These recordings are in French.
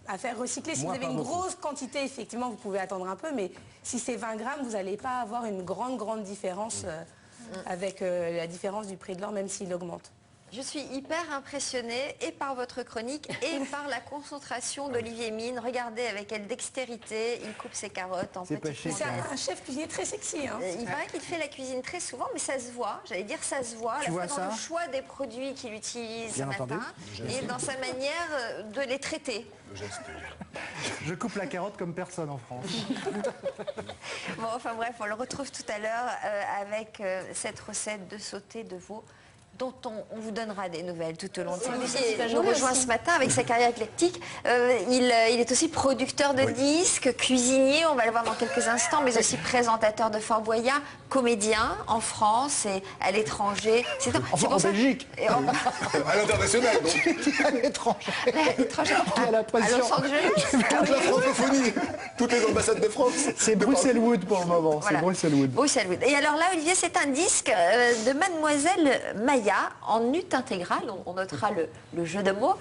à faire recycler. Si Moi, vous avez pas une beaucoup. grosse quantité, effectivement, vous pouvez attendre un peu, mais si c'est 20 grammes, vous n'allez pas avoir une grande différence avec la différence du prix de l'or, même s'il augmente. Je suis hyper impressionnée et par votre chronique et par la concentration d'Olivier Mine. Regardez avec quelle dextérité il coupe ses carottes en C'est pas petites chic, C'est rondelles. un chef cuisinier très sexy. Hein. Il paraît qu'il fait la cuisine très souvent, mais ça se voit. J'allais dire ça se voit. Tu vois dans ça le choix des produits qu'il utilise ce Bien matin entendu. et dans sa manière de les traiter. Je coupe la carotte comme personne en France. Bon, enfin bref, on le retrouve tout à l'heure avec cette recette de sauté de veau dont on vous donnera des nouvelles tout au long de cette émission. Il nous rejoint ce matin avec sa carrière éclectique. Il est aussi producteur de disques, cuisinier, on va le voir dans quelques instants, mais aussi présentateur de Fort Boyard, comédien en France et à l'étranger. Enfin, en Belgique. À l'international, donc. À l'étranger. À Los Angeles. Toute la francophonie, toutes les ambassades de France. C'est Bruxelles Wood pour le moment. Voilà. C'est Bruxelles Wood. Bruxelles Wood. Et alors là, Olivier, c'est un disque de Mademoiselle Maya en ut intégrale. On notera le jeu de mots.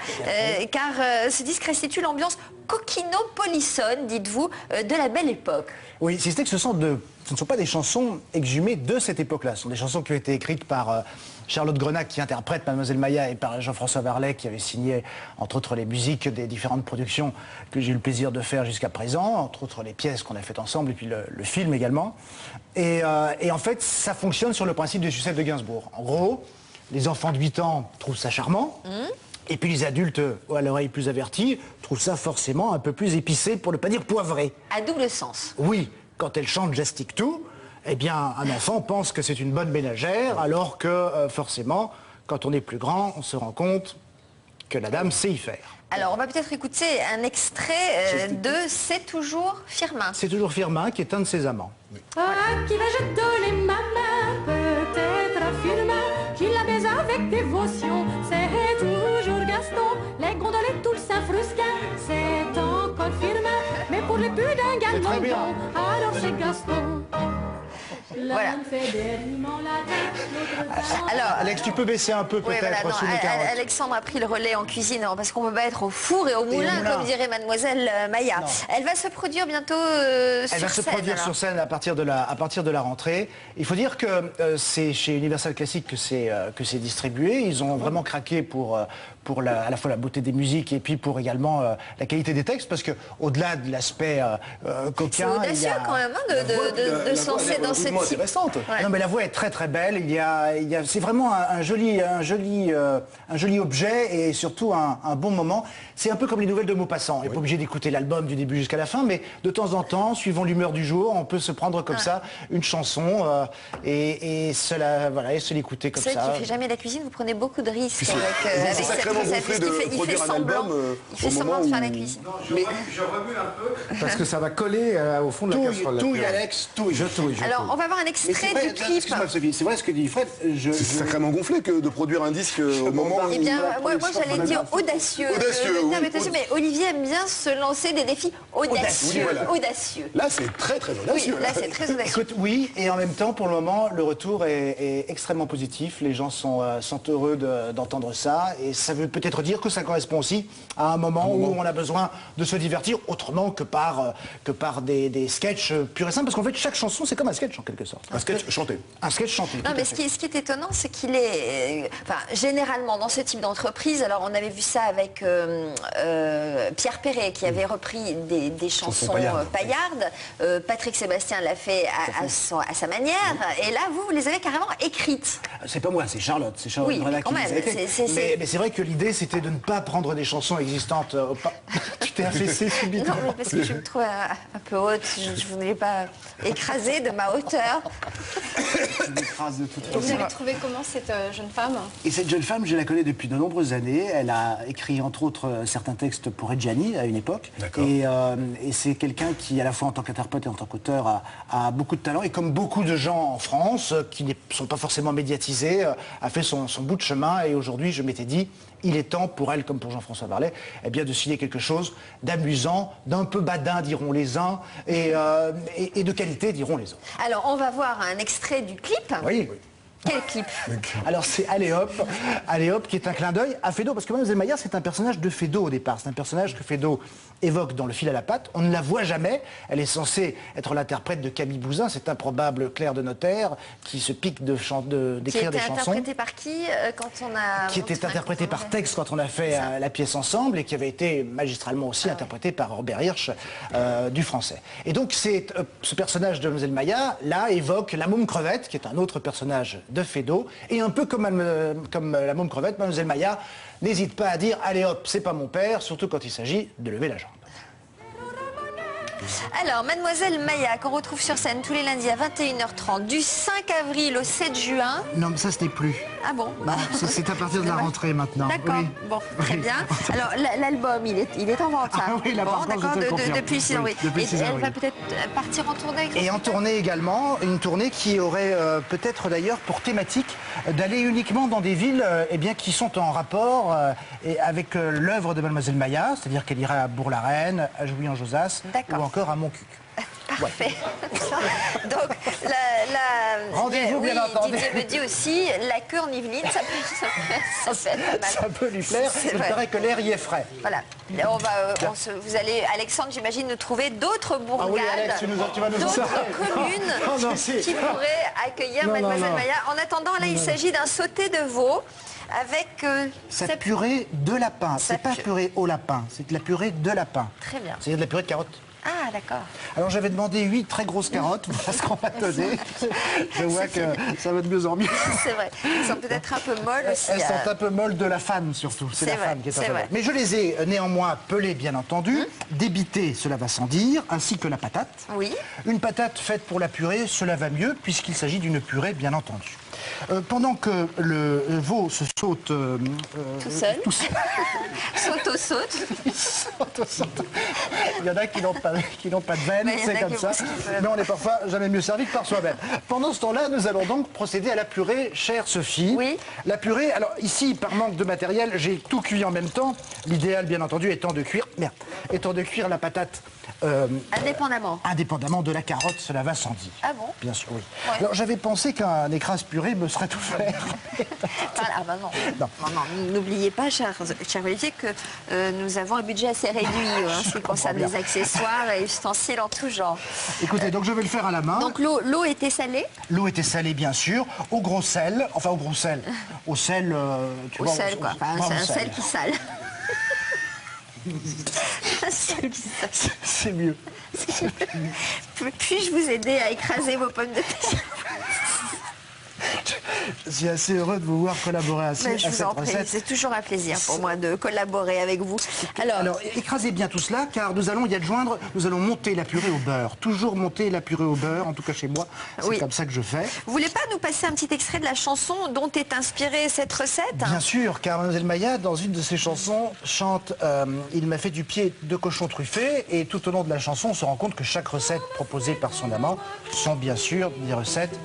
Car ce disque restitue l'ambiance coquino-polissonne, dites-vous, de la belle époque. Oui, si c'était que ce ne sont pas des chansons exhumées de cette époque-là. Ce sont des chansons qui ont été écrites par Charlotte Grenac, qui interprète Mademoiselle Maya, et par Jean-François Varlet, qui avait signé, entre autres, les musiques des différentes productions que j'ai eu le plaisir de faire jusqu'à présent, entre autres les pièces qu'on a faites ensemble, et puis le film également. Et en fait, ça fonctionne sur le principe du succès de Gainsbourg. En gros, les enfants de 8 ans trouvent ça charmant, et puis les adultes, à l'oreille plus avertie, trouvent ça forcément un peu plus épicé, pour ne pas dire poivré. À double sens. Oui, quand elle chante Jastic tout, eh bien, un enfant pense que c'est une bonne ménagère, alors que, forcément, quand on est plus grand, on se rend compte que la dame sait y faire. Alors, on va peut-être écouter un extrait de C'est toujours Firmin. C'est toujours Firmin qui est un de ses amants. À qui vais-je donner ma main? Peut-être à Firmin, qui la baise avec dévotion. C'est toujours Gaston, les gondoles et tout le Saint-Frusquin. C'est encore Firmin, mais pour les pudins gagne très mon bien. don. Alors c'est Gaston. Voilà. L'un fait des rimes en latin, l'autre va en Alors, Alex, tu peux baisser un peu oui, peut-être voilà, sous non, les carottes. Alexandre a pris le relais en cuisine, hein, parce qu'on ne peut pas être au four et au moulin, moulin. comme dirait Mademoiselle Maya. Non. Elle va se produire bientôt Elle sur va se scène. produire alors. sur scène à partir de la rentrée. Il faut dire que c'est chez Universal Classic que c'est distribué. Ils ont vraiment craqué pour à la fois la beauté des musiques et puis pour également la qualité des textes, parce que au-delà de l'aspect C'est coquin, il y audacieux a... quand même hein, de se lancer dans ce type. intéressante. Ouais. Non mais la voix est très très belle. C'est vraiment un joli objet et surtout un bon moment. C'est un peu comme les nouvelles de Maupassant. On n'est pas obligé d'écouter l'album du début jusqu'à la fin, mais de temps en temps, suivant l'humeur du jour, on peut se prendre comme ça une chanson et se l'écouter comme C'est vrai ça. qu'il ne fait jamais la cuisine, vous prenez beaucoup de risques C'est avec cette sacrément recette. gonflé de Il fait produire un semblant, album il fait au semblant moment de faire où- la cuisine. Je remue un peu parce que ça va coller au fond de la casserole. Touille, Alex, touille. Je touille. Alors, on va voir un Mais c'est extrait vrai, du clip. excuse-moi, Sophie, c'est vrai ce que dit Fred. C'est sacrément gonflé que de produire un disque au moment où... Eh bien, moi j'allais dire audacieux. Audacieux, Le terme oui. est audacieux, mais Olivier aime bien se lancer des défis audacieux. oui, voilà. Audacieux. Là, c'est très très Oui, audacieux. là c'est très audacieux. Écoute, oui, et en même temps, pour le moment, le retour est extrêmement positif. Les gens sont heureux d'entendre ça, et ça veut peut-être dire que ça correspond aussi à un moment où on a besoin de se divertir autrement que par des sketchs purs et simples, parce qu'en fait, chaque chanson, c'est comme un sketch en quelque sorte. Un sketch chanté. Un sketch chanté. Non, tout mais à ce fait. qui est étonnant, c'est qu'il est, généralement dans ce type d'entreprise, alors on avait vu ça avec Pierre Perret qui avait repris des chansons paillardes. Patrick Sébastien l'a fait à sa manière, et là vous les avez carrément écrites. C'est pas moi, c'est Charlotte. C'est Charlotte Oui, Grenac mais quand qui les a même, écrites. Mais c'est vrai que l'idée, c'était de ne pas prendre des chansons existantes. Tu t'es affaissé subitement. Non, mais parce que je me trouve un peu haute, je ne voulais pas écraser de ma hauteur. Des phrases de toute Et vous façon. avez trouvé comment cette jeune femme? Et cette jeune femme, je la connais depuis de nombreuses années. Elle a écrit entre autres certains textes pour Reggiani à une époque. D'accord. Et c'est quelqu'un qui, à la fois en tant qu'interprète et en tant qu'auteur, a beaucoup de talent. Et comme beaucoup de gens en France, qui ne sont pas forcément médiatisés, a fait son bout de chemin. Et aujourd'hui, je m'étais dit, il est temps pour elle, comme pour Jean-François Varlet, eh bien, de signer quelque chose d'amusant, d'un peu badin, diront les uns, et de qualité, diront les autres. Alors on va voir un extrait du clip. Oui. Quel clip? Alors c'est Allez Hop qui est un clin d'œil à Feydeau, parce que Mademoiselle Maya c'est un personnage de Feydeau au départ, c'est un personnage que Feydeau évoque dans Le Fil à la patte, on ne la voit jamais, elle est censée être l'interprète de Camille Bouzin, cet improbable clerc de notaire qui se pique d'écrire des chansons. Qui était interprété par qui quand on a... Qui était interprété par texte quand on a fait la pièce ensemble et qui avait été magistralement aussi interprété par Robert Hirsch du français. Et donc ce personnage de Mademoiselle Maya, là, évoque la môme crevette, qui est un autre personnage de Feydeau, et un peu comme la môme crevette, Mademoiselle Maya n'hésite pas à dire « Allez hop, c'est pas mon père », surtout quand il s'agit de lever la jambe. Alors, Mademoiselle Maya, qu'on retrouve sur scène tous les lundis à 21h30, du 5 avril au 7 juin. Non, mais ça, ce n'est plus. Ah bon? Non, c'est à partir de la rentrée maintenant. D'accord, Oui. bon, très bien. Alors, l'album, il est en vente, là. Ah oui, là, bon, par contre, d'accord, je te le confirme. depuis le 6 avril. Oui, depuis le Et 6 elle avril. va peut-être partir en tournée. Et en tournée également, une tournée qui aurait peut-être d'ailleurs pour thématique d'aller uniquement dans des villes eh bien, qui sont en rapport avec l'œuvre de Mademoiselle Maya, c'est-à-dire qu'elle ira à Bourg-la-Reine, à Jouy-en-Josas ou encore à Montcuq. Parfait. Donc, Rendez-vous, bien entendu. Didier me dit aussi, la queue en Yvelines, ça peut être pas mal. Ça peut lui plaire, C'est il vrai. paraît que l'air y est frais. Voilà. Vous allez, Alexandre, j'imagine, nous trouver d'autres bourgades, Ah oui, Alex, tu vas nous d'autres ça. communes Oh, non, qui pourraient accueillir Non, Mademoiselle non. Maya. En attendant, là, il s'agit d'un sauté de veau avec... Sa purée de lapin, c'est pas purée au lapin, c'est de la purée de lapin. Très bien. C'est de la purée de carottes. Ah, d'accord. Alors j'avais demandé 8 très grosses carottes, voilà ce qu'on m'a donné. Je vois que ça va de mieux en mieux. C'est vrai. Elles sont peut-être un peu molles aussi. Elles sont un peu molles de la femme surtout, c'est la vrai, femme qui est un c'est peu vrai. molle. Mais je les ai néanmoins pelées bien entendu, débitées, cela va sans dire, ainsi que la patate. Oui. Une patate faite pour la purée, cela va mieux puisqu'il s'agit d'une purée bien entendu. Pendant que le veau se saute Tout seul. Saute. Il y en a qui n'ont pas de veine, Mais il y en c'est a comme qui ça. font ce qu'ils peuvent. Mais on n'est parfois jamais mieux servi que par soi-même. Pendant ce temps-là, nous allons donc procéder à la purée, chère Sophie. Oui. La purée, alors ici, par manque de matériel, j'ai tout cuit en même temps. L'idéal, bien entendu, étant de cuire la patate. Indépendamment de la carotte, cela va sans dire. Ah bon? Bien sûr, oui. Ouais. Alors j'avais pensé qu'un écrase purée me serait offert. Ah bah non. Non, n'oubliez pas, chers Olivier, que nous avons un budget assez réduit en ce qui concerne les accessoires et ustensiles en tout genre. Écoutez, donc je vais le faire à la main. Donc l'eau était salée? L'eau était salée, bien sûr, au gros sel, enfin au gros sel, au sel, tu vois. Au sel, quoi. Enfin, c'est un sel qui sale. C'est mieux. Puis-je vous aider à écraser vos pommes de terre? Je suis assez heureux de vous voir collaborer à Je cette vous en prie, recette. c'est toujours un plaisir pour moi de collaborer avec vous. Alors, écrasez bien tout cela, car nous allons y adjoindre, nous allons monter la purée au beurre. Toujours monter la purée au beurre, en tout cas chez moi, c'est Oui. comme ça que je fais. Vous voulez pas nous passer un petit extrait de la chanson dont est inspirée cette recette? Bien sûr, car Mademoiselle Maya, dans une de ses chansons, chante Il m'a fait du pied de cochon truffé, et tout au long de la chanson, on se rend compte que chaque recette proposée par son amant sont bien sûr des recettes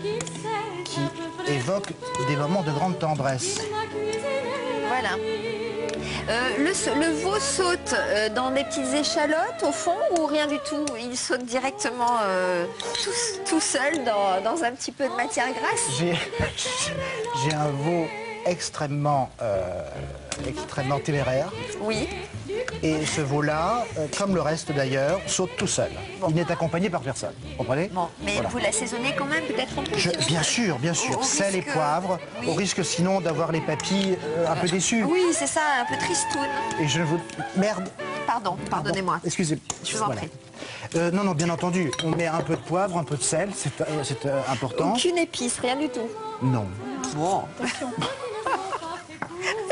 qui évoquent des moments de grande tendresse. Voilà. Le veau saute dans des petites échalotes au fond ou rien du tout? Il saute directement tout seul dans un petit peu de matière grasse? J'ai un veau extrêmement téméraire. Oui. Et ce veau-là, comme le reste d'ailleurs, saute tout seul. Il n'est accompagné par personne. Vous comprenez? Bon, mais Voilà. vous l'assaisonnez quand même peut-être un peu? Bien sûr, Au sel et risque- poivre, oui. au risque sinon d'avoir les papilles un peu déçus. Oui, c'est ça, un peu tristoun. Et je vous... Merde. Pardon, pardonnez-moi. Excusez. Je vous en prie. Non, bien entendu, on met un peu de poivre, un peu de sel, c'est important. Aucune épice, rien du tout. Non. Bon.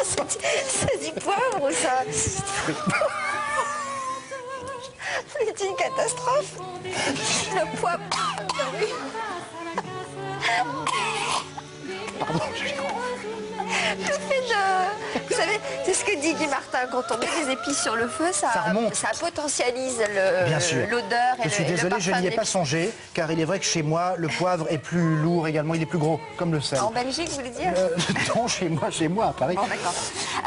C'est du poivre, ça. C'est une catastrophe. Le poivre. Pardon. Le fait de... Vous savez, c'est ce que dit Guy Martin, quand on met des épices sur le feu, ça remonte. ça potentialise Bien sûr. l'odeur et Je suis le désolé, je parfum n'y ai de pas l'épice. songé, car il est vrai que chez moi, le poivre est plus lourd également, il est plus gros, comme le sel. En Belgique, vous voulez dire? Non, chez moi, à Paris. Bon, d'accord.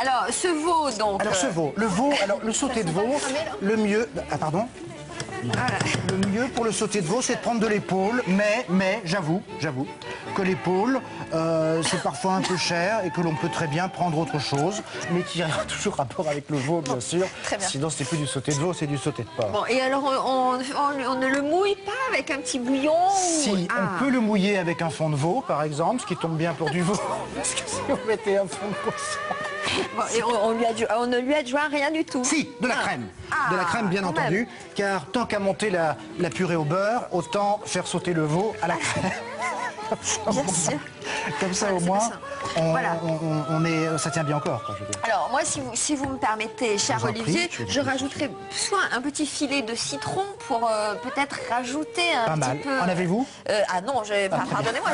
Alors, ce veau, donc... Alors ce veau, le sauté de veau, le mieux... Ah pardon? Le mieux pour le sauté de veau, c'est de prendre de l'épaule, mais j'avoue que l'épaule, c'est parfois un peu cher et que l'on peut très bien prendre autre chose, mais qui a toujours rapport avec le veau, bien sûr. très bien. Sinon, c'est plus du sauté de veau, c'est du sauté de porc. Bon, et alors on ne le mouille pas avec un petit bouillon Si, on peut le mouiller avec un fond de veau, par exemple, ce qui tombe bien pour du veau. Parce que si on mettait un fond de poisson... Bon, et on ne lui adjoint rien du tout. Si, de la crème. De la crème, bien quand entendu. même. Car tant qu'à monter la purée au beurre, autant faire sauter le veau à la crème. Bien sûr. Comme ça, Voilà, au c'est moins, pas ça. Voilà. ça tient bien encore. Quoi, je veux dire. Alors moi, si vous me permettez, cher Je vous en prie, Olivier, je vous en je prie. rajouterai soit un petit filet de citron pour peut-être rajouter un Pas petit mal. peu... En avez-vous Ah non, pardonnez-moi,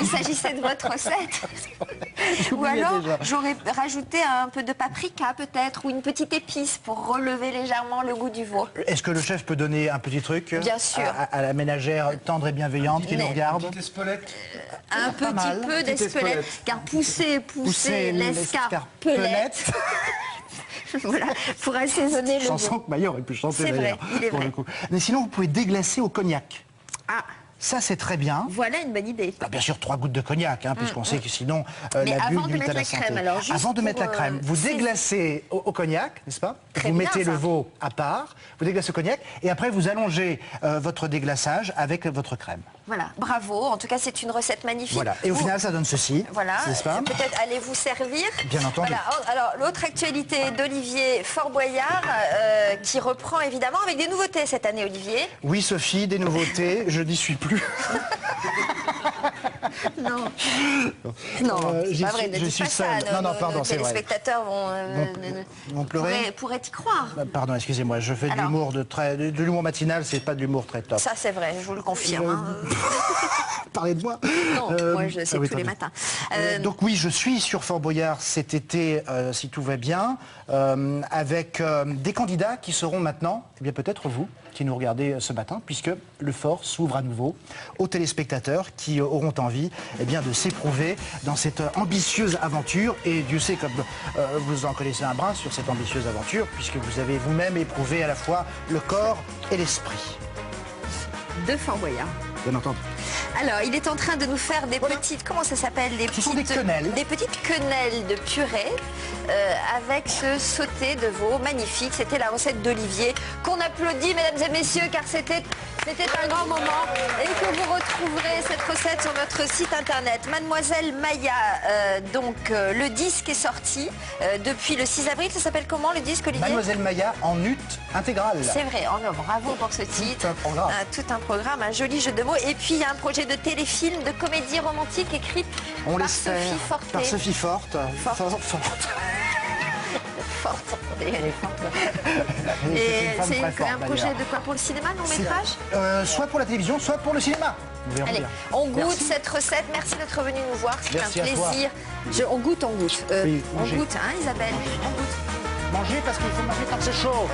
il s'agissait de votre recette. Ou oublié alors, déjà. j'aurais rajouté un peu de paprika peut-être, ou une petite épice pour relever légèrement le goût du veau. Est-ce que le chef peut donner un petit truc Bien sûr. à la ménagère tendre et bienveillante qui nous Mais- regarde? Un petit peu d'espelette, car pousser l'escarpelette. Voilà, pour assaisonner le Chanson veau. que Maillot aurait pu chanter C'est vrai, d'ailleurs. il est pour vrai. le coup. Mais sinon, vous pouvez déglacer au cognac. Ah, Ça, c'est très bien. voilà une bonne idée. Alors, bien sûr, 3 gouttes de cognac, hein, puisqu'on sait que sinon, Mais la bulle avant de nuit mettre à la la santé. crème, alors, juste Avant de mettre la pour, crème, vous c'est- déglacez au cognac, n'est-ce pas? Très Vous bien, mettez ça. le veau à part, vous déglacez au cognac, et après vous allongez votre déglaçage avec votre crème. Voilà, bravo. En tout cas, c'est une recette magnifique. Voilà. Et au final, ça donne ceci, Voilà, n'est-ce pas? peut-être allez-vous servir. Bien entendu. Voilà. Alors, l'autre actualité d'Olivier Fort Boyard, qui reprend évidemment avec des nouveautés cette année, Olivier. Oui, Sophie, des nouveautés, je n'y suis plus. Non, non, c'est j'y pas vrai, suis- ne je dites suis pas ça. seul. Non, pardon, c'est vrai. Les téléspectateurs Vont pleurer. pourraient y croire. Pardon, excusez-moi, je fais de Alors. l'humour de l'humour matinal, c'est pas de l'humour très top. Ça, c'est vrai, je vous le confirme. hein. Parlez de moi. Non, moi, je sais oui, tous les très matins. bien. Donc oui, je suis sur Fort Boyard cet été, si tout va bien, avec des candidats qui seront maintenant, eh bien peut-être vous, qui nous regardez ce matin, puisque le fort s'ouvre à nouveau aux téléspectateurs qui auront envie eh bien, de s'éprouver dans cette ambitieuse aventure. Et Dieu sait comme vous en connaissez un brin sur cette ambitieuse aventure, puisque vous avez vous-même éprouvé à la fois le corps et l'esprit. De Fort Boyard. Bien entendu. Alors, il est en train de nous faire des petites... Comment ça s'appelle? Ce sont des quenelles. Des petites quenelles de purée avec ce sauté de veau magnifique. C'était la recette d'Olivier qu'on applaudit, mesdames et messieurs, car c'était un grand moment. Et que vous retrouverez cette recette sur notre site internet. Mademoiselle Maya, le disque est sorti depuis le 6 avril. Ça s'appelle comment le disque, Olivier? Mademoiselle Maya en ut intégrale. C'est vrai, oh non, bravo pour ce titre. un programme. Tout un programme, un joli jeu de mots. Et puis il y a un projet de téléfilm, de comédie romantique écrite On par l'espère. Sophie Forte. Par Sophie Forte. Forte. Forte. Et C'est c'est une femme très un forte, projet d'ailleurs. de quoi? Pour le cinéma, long métrage? Soit pour la télévision, soit pour le cinéma. Nous verrons Allez, bien. on goûte Merci. cette recette. Merci d'être venu nous voir. C'est un Merci à toi. plaisir. On goûte. Oui, on mangez. goûte, hein, Isabelle? On goûte. Manger parce qu'il faut manger quand c'est chaud.